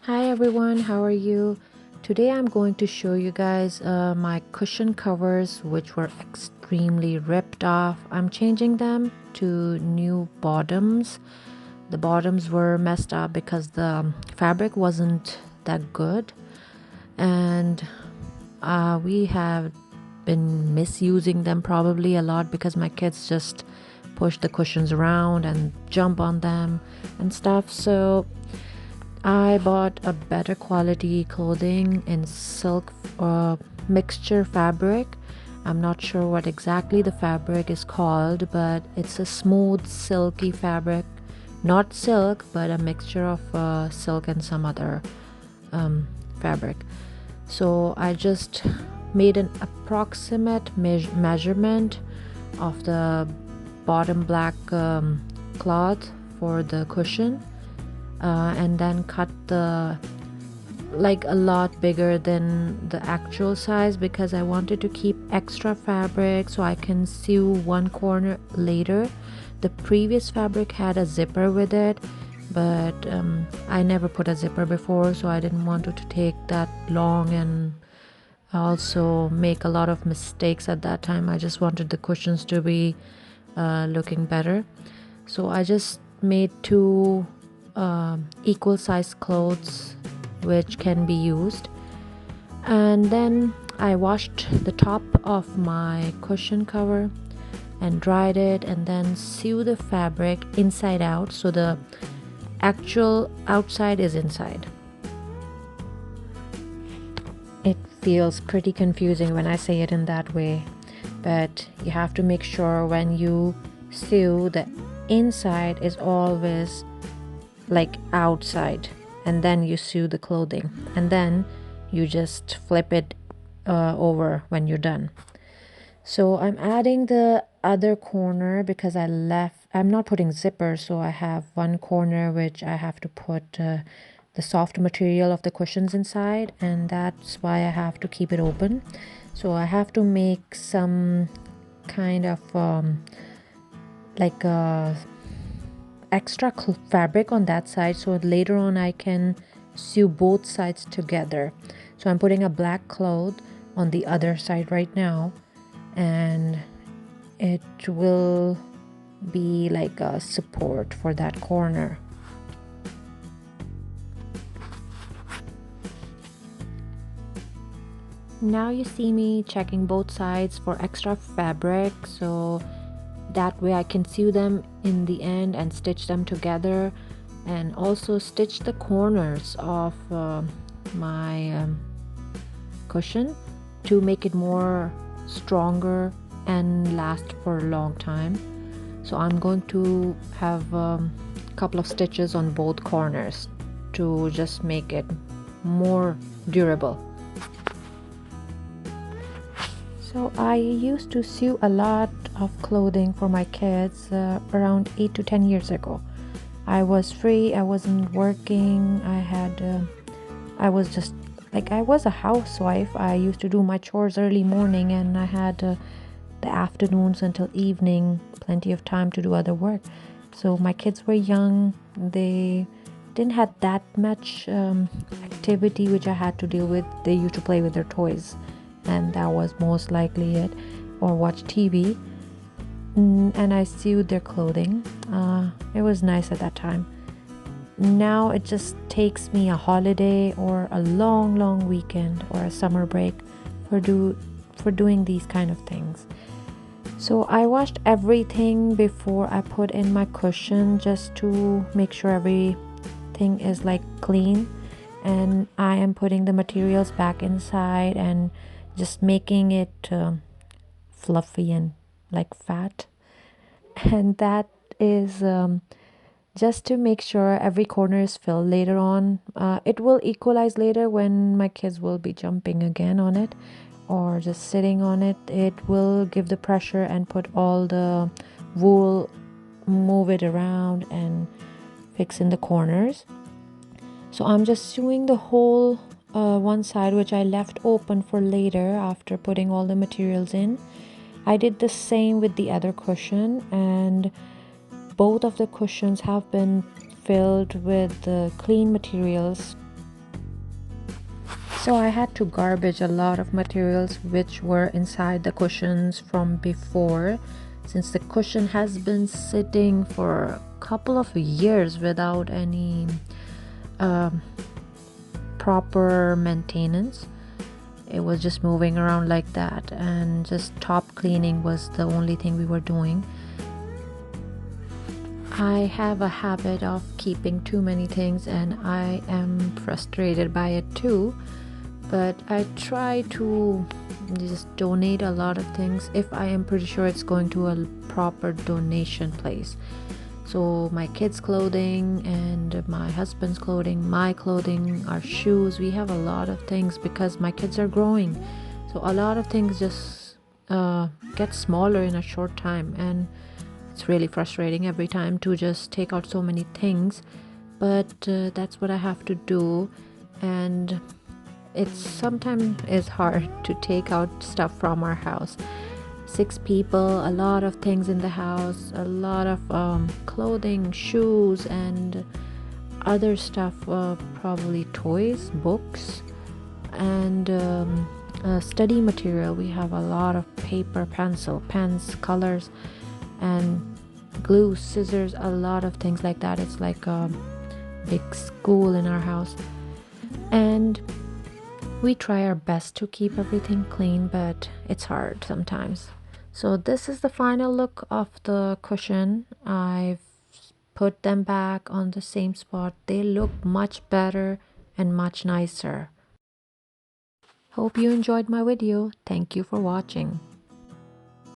Hi everyone, how are you? Today I'm going to show you guys my cushion covers which were extremely ripped off. I'm changing them to new bottoms. The bottoms were messed up because the fabric wasn't that good, and we have been misusing them probably a lot because my kids just push the cushions around and jump on them and stuff. So I bought a better quality clothing in silk mixture fabric. I'm not sure what exactly the fabric is called, but it's a smooth, silky fabric. Not silk, but a mixture of silk and some other fabric. So I just made an approximate measurement of the bottom black cloth for the cushion, and then cut the like a lot bigger than the actual size because I wanted to keep extra fabric so I can sew one corner later. The previous fabric had a zipper with it, but I never put a zipper before, so I didn't want it to take that long and also make a lot of mistakes at that time. I just wanted the cushions to be looking better. So I just made two equal size clothes which can be used, and then I washed the top of my cushion cover and dried it, and then sew the fabric inside out so the actual outside is inside. It feels pretty confusing when I say it in that way, but you have to make sure when you sew the inside is always like outside, and then you sew the clothing, and then you just flip it over when you're done. So I'm adding the other corner because I'm not putting zippers, so I have one corner which I have to put the soft material of the cushions inside, and that's why I have to keep it open. So I have to make some kind of like a extra fabric on that side so later on I can sew both sides together. So I'm putting a black cloth on the other side right now, and it will be like a support for that corner. Now you see me checking both sides for extra fabric, so that way I can sew them in the end and stitch them together, and also stitch the corners of my cushion to make it more stronger and last for a long time. So I'm going to have a couple of stitches on both corners to just make it more durable. So I used to sew a lot of clothing for my kids around 8 to 10 years ago. I was free, I wasn't working, I was just like, I was a housewife. I used to do my chores early morning, and I had the afternoons until evening, plenty of time to do other work. So my kids were young, they didn't have that much activity which I had to deal with. They used to play with their toys, and that was most likely it, or watch TV. And I sewed their clothing. It was nice at that time. Now it just takes me a holiday or a long weekend or a summer break for doing these kind of things. So I washed everything before I put in my cushion just to make sure everything is like clean, and I am putting the materials back inside and just making it fluffy and like fat. And that is just to make sure every corner is filled later on. It will equalize later when my kids will be jumping again on it or just sitting on it. It will give the pressure and put all the wool, move it around and fix in the corners. So I'm just sewing the whole one side, which I left open for later after putting all the materials in. I did the same with the other cushion, and both of the cushions have been filled with the clean materials So I had to garbage a lot of materials which were inside the cushions from before, since the cushion has been sitting for a couple of years without any proper maintenance. It was just moving around like that, and just top cleaning was the only thing we were doing. I have a habit of keeping too many things, and I am frustrated by it too. But I try to just donate a lot of things if I am pretty sure it's going to a proper donation place. So my kids' clothing and my husband's clothing, my clothing, our shoes, we have a lot of things because my kids are growing. So a lot of things just get smaller in a short time, and it's really frustrating every time to just take out so many things. But that's what I have to do, and it sometimes is hard to take out stuff from our house. 6 people, a lot of things in the house, a lot of clothing, shoes, and other stuff, probably toys, books, and study material. We have a lot of paper, pencil, pens, colors, and glue, scissors, a lot of things like that. It's like a big school in our house, and we try our best to keep everything clean, but it's hard sometimes. So this is the final look of the cushion. I've put them back on the same spot. They look much better and much nicer. Hope you enjoyed my video. Thank you for watching.